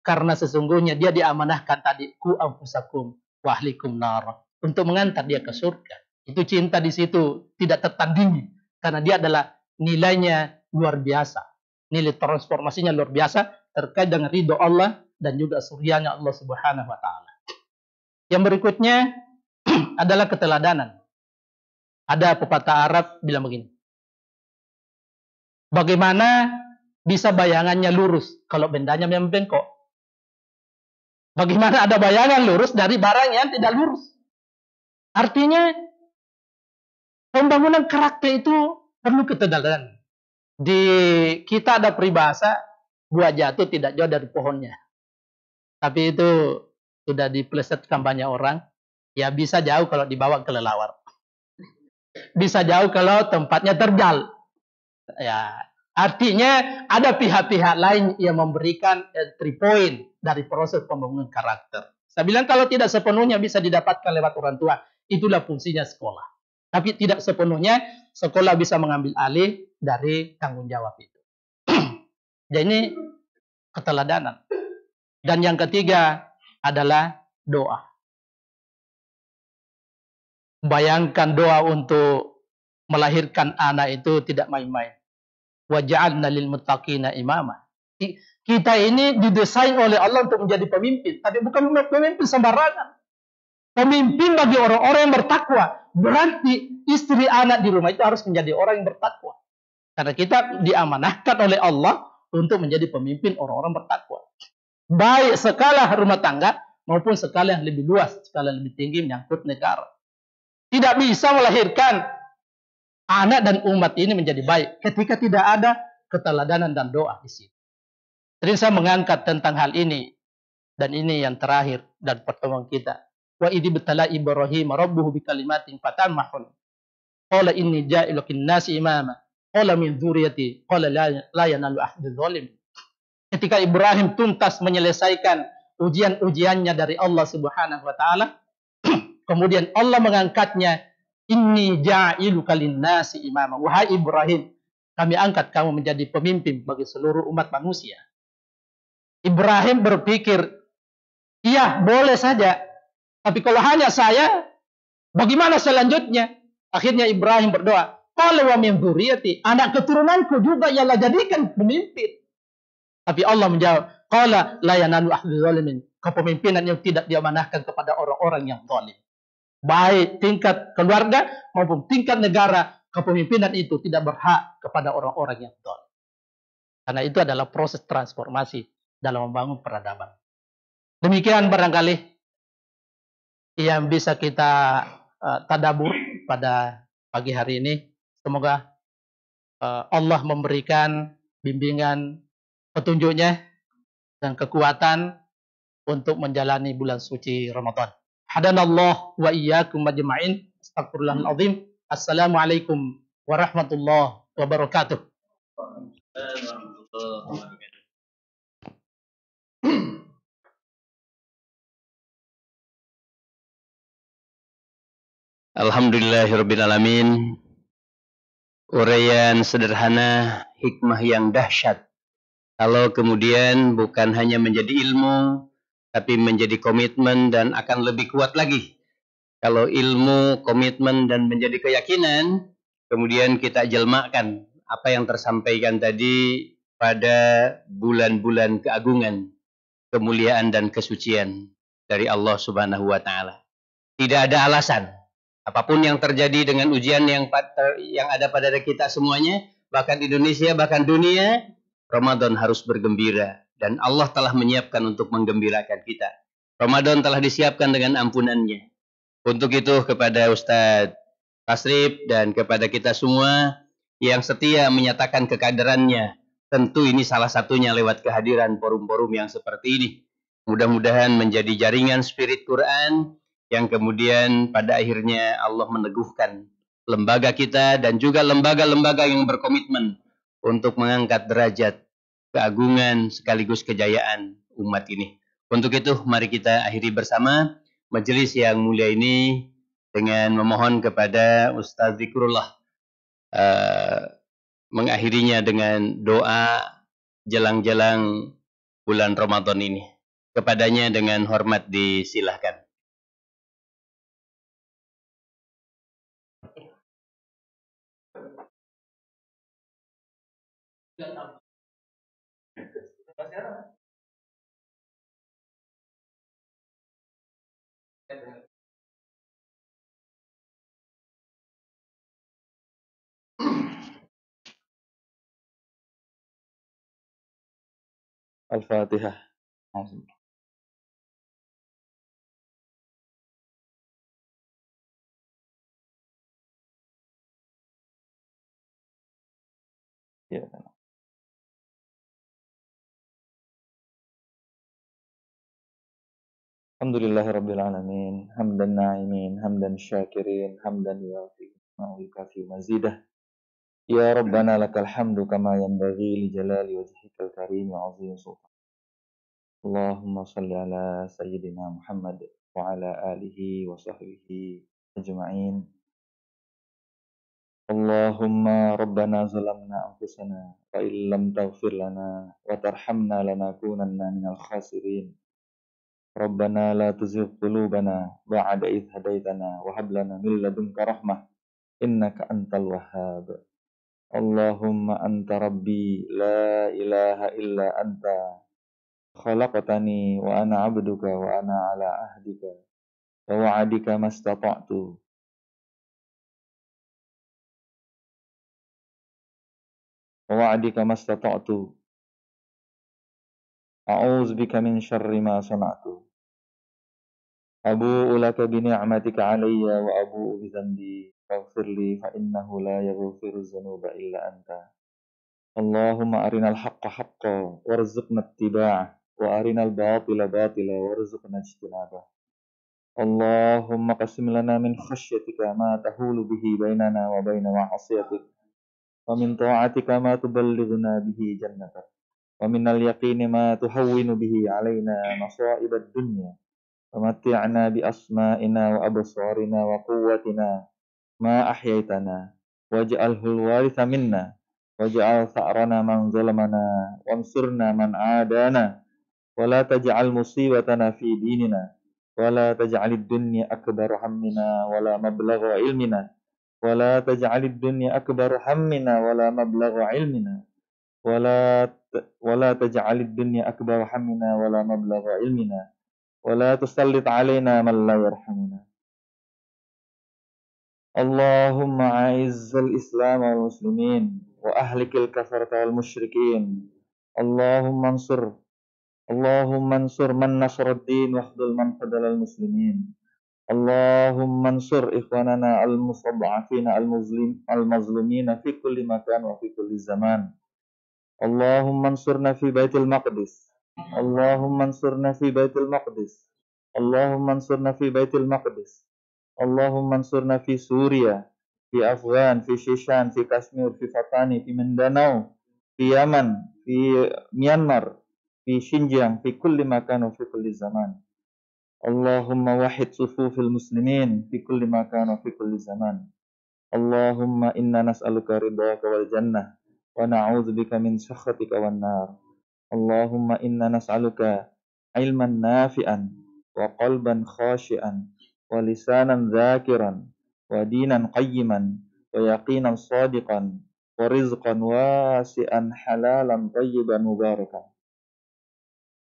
Karena sesungguhnya dia diamanahkan tadi, ku anfusakum wa ahlikum nar, untuk mengantar dia ke surga. Itu cinta di situ tidak tertandingi. Karena dia adalah nilainya luar biasa. Nilai transformasinya luar biasa terkait dengan ridho Allah dan juga suryanya Allah Subhanahu wa taala. Yang berikutnya adalah keteladanan. Ada pepatah Arab bilang begini. Bagaimana bisa bayangannya lurus kalau bendanya memang bengkok? Bagaimana ada bayangan lurus dari barang yang tidak lurus? Artinya pembangunan karakter itu perlu keteladanan. Di kita ada peribahasa, buah jatuh tidak jauh dari pohonnya. Tapi itu sudah diplesetkan banyak orang. Ya bisa jauh kalau dibawa kelelawar. Bisa jauh kalau tempatnya terjal. Ya, artinya ada pihak-pihak lain yang memberikan 3 poin dari proses pembangunan karakter. Saya bilang kalau tidak sepenuhnya bisa didapatkan lewat orang tua, itulah fungsinya sekolah. Tapi tidak sepenuhnya sekolah bisa mengambil alih dari tanggung jawab itu. Jadi ini keteladanan. Dan yang ketiga adalah doa. Bayangkan doa untuk melahirkan anak itu tidak main-main. Wa ja'alna lil muttaqina imama. Kita ini didesain oleh Allah untuk menjadi pemimpin, tapi bukan pemimpin sembarangan. Pemimpin bagi orang-orang yang bertakwa. Berarti istri anak di rumah itu harus menjadi orang yang bertakwa. Karena kita diamanahkan oleh Allah untuk menjadi pemimpin orang-orang bertakwa. Baik skala rumah tangga maupun skala yang lebih luas, skala yang lebih tinggi menyangkut negara. Tidak bisa melahirkan anak dan umat ini menjadi baik ketika tidak ada keteladanan dan doa di sini. Jadi saya mengangkat tentang hal ini, dan ini yang terakhir dan pertemuan kita. Wa idh ibtala Ibrahim rabbuhu bikalimatin fatammahun. Qala inni ja'ilukin nasi imama. Qala min dzurriyyati. Qala la yanalu ahdi dzalimin. Ketika Ibrahim tuntas menyelesaikan ujian-ujiannya dari Allah Subhanahu wa taala, kemudian Allah mengangkatnya, inni ja'iluka lin-nasi imama. Wahai Ibrahim, kami angkat kamu menjadi pemimpin bagi seluruh umat manusia. Ibrahim berpikir, iya boleh saja, tapi kalau hanya saya, bagaimana selanjutnya? Akhirnya Ibrahim berdoa, qala wa min dzurriyyati, anak keturunanku juga ialah jadikan pemimpin. Tapi Allah menjawab, qala la yanalu ahdi dzalimin, kepemimpinan yang tidak diamanahkan kepada orang-orang yang zalim. Baik tingkat keluarga maupun tingkat negara, kepemimpinan itu tidak berhak kepada orang-orang yang zalim. Karena itu adalah proses transformasi dalam membangun peradaban. Demikian barangkali yang bisa kita tadabur pada pagi hari ini. Semoga Allah memberikan bimbingan, petunjuknya, dan kekuatan untuk menjalani bulan suci Ramadan. Hadanallah wa iyyakum majma'in. Astagfirullahal azim. Assalamualaikum warahmatullahi wabarakatuh. Alhamdulillahirrabbilalamin. Uraian sederhana, hikmah yang dahsyat. Kalau kemudian bukan hanya menjadi ilmu, tapi menjadi komitmen dan akan lebih kuat lagi. Kalau ilmu, komitmen, dan menjadi keyakinan, kemudian kita jelmakan apa yang tersampaikan tadi pada bulan-bulan keagungan, kemuliaan, dan kesucian dari Allah Subhanahu wa Ta'ala. Tidak ada alasan. Apapun yang terjadi dengan ujian yang ada pada kita semuanya, bahkan Indonesia, bahkan dunia, Ramadan harus bergembira. Dan Allah telah menyiapkan untuk menggembirakan kita. Ramadan telah disiapkan dengan ampunannya. Untuk itu kepada Ustadz Tasrif dan kepada kita semua yang setia menyatakan kekaderannya, tentu ini salah satunya lewat kehadiran forum-forum yang seperti ini. Mudah-mudahan menjadi jaringan spirit Quran yang kemudian pada akhirnya Allah meneguhkan lembaga kita dan juga lembaga-lembaga yang berkomitmen untuk mengangkat derajat keagungan sekaligus kejayaan umat ini. Untuk itu mari kita akhiri bersama majelis yang mulia ini dengan memohon kepada Ustaz Zikrullah mengakhirinya dengan doa jelang-jelang bulan Ramadan ini. Kepadanya dengan hormat disilahkan. Al-Fatihah. Ya. Alhamdulillahirabbil alamin, hamdan na'imin, hamdan syakirin, hamdan yuafi wa yukafi mazidah. Ya Rabbana lakal hamdu kama yanbaghi li jalali wajhikal karim wa 'azimi sultan. Allahumma shalli ala sayyidina Muhammad wa ala alihi wa sahbihi ajma'in. Allahumma rabbana zalamna anfusana wa illam taghfir lana wa tarhamna lanakunanna minal khasirin. Rabbana la tuzigh qulubana ba'da idh hadaitana wa hab lana min ladunka rahmah إنك أنت الوهاب. اللهم أنت ربي لا إله إلا أنت خلقتني وأنا عبدك وأنا على عهدك ووعدك ما استطعت أعوذ بك من شر ما صنعت أبوء لك بنعمتك علي وأبوء بذنبي فاغفر لي فإنه لا يغفر الذنوب إلا أنت. اللهم أرنا الحق حقا وارزقنا اتباعه وأرنا الباطل باطلا وارزقنا اجتنابه. اللهم قسم لنا من خشيتك ما تحول به بيننا وبين معصيتك ومن طاعتك ما تبلغنا به جنتك ومن اليقين ما تهون به علينا مصائب الدنيا ومتعنا بأسمائنا وأبصارنا وقوتنا ما أحييتنا واجعله الوارث منا واجعل ثأرنا من ظلمنا وانصرنا من عادانا ولا تجعل مصيبتنا في ديننا ولا تجعل الدنيا أكبر همنا ولا مبلغ علمنا ولا تجعل الدنيا أكبر همنا ولا مبلغ علمنا ولا تجعل الدنيا أكبر همنا ولا مبلغ علمنا ولا تسلط علينا من لا يرحمنا. اللهم أعز الإسلام والمسلمين وأهلك الكفرة والمشركين. اللهم انصر من نصر الدين واخذل من خذل المسلمين. اللهم انصر إخواننا المستضعفين المظلومين في كل مكان وفي كل زمان. اللهم انصرنا في بيت المقدس. اللهم انصرنا في بيت المقدس. اللهم انصرنا في بيت المقدس. اللهم انصرنا في سوريا، في أفغان، في شيشان، في كشمير، في فتاني، في منداناو، في يمن، في ميانمار، في شنجيانغ، في كل مكان وفي كل زمان. اللهم وحد صفوف المسلمين في كل مكان وفي كل زمان. اللهم إنا نسألك رضاك والجنة ونعوذ بك من سخطك والنار. اللهم إنا نسألك علما نافعا وقلبا خاشعا ولسانا ذاكرا ودينا قيما ويقينا صادقا ورزقا واسعا حلالا طيبا مباركا.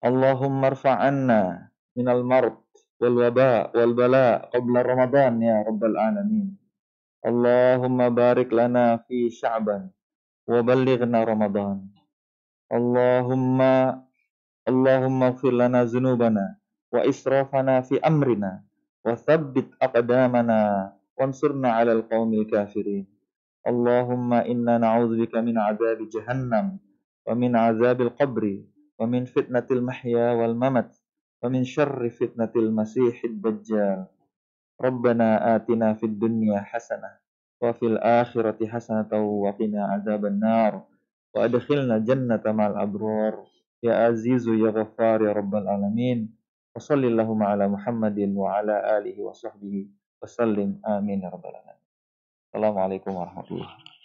اللهم ارفع عنا من المرض والوباء والبلاء قبل رمضان يا رب العالمين. اللهم بارك لنا في شعبان وبلغنا رمضان. اللهم اغفر لنا ذنوبنا وإسرافنا في أمرنا وثبت أقدامنا وانصرنا على القوم الكافرين. اللهم إنا نعوذ بك من عذاب جهنم ومن عذاب القبر ومن فتنة المحيا والممت ومن شر فتنة المسيح الدجال. ربنا آتنا في الدنيا حسنة وفي الآخرة حسنة وقنا عذاب النار وأدخلنا جنة مع الأبرار يا عزيز يا غفار يا رب العالمين. وصل اللهم على محمد وعلى آله وصحبه وسلم آمين يا رب العالمين. Assalamualaikum warahmatullahi wabarakatuh.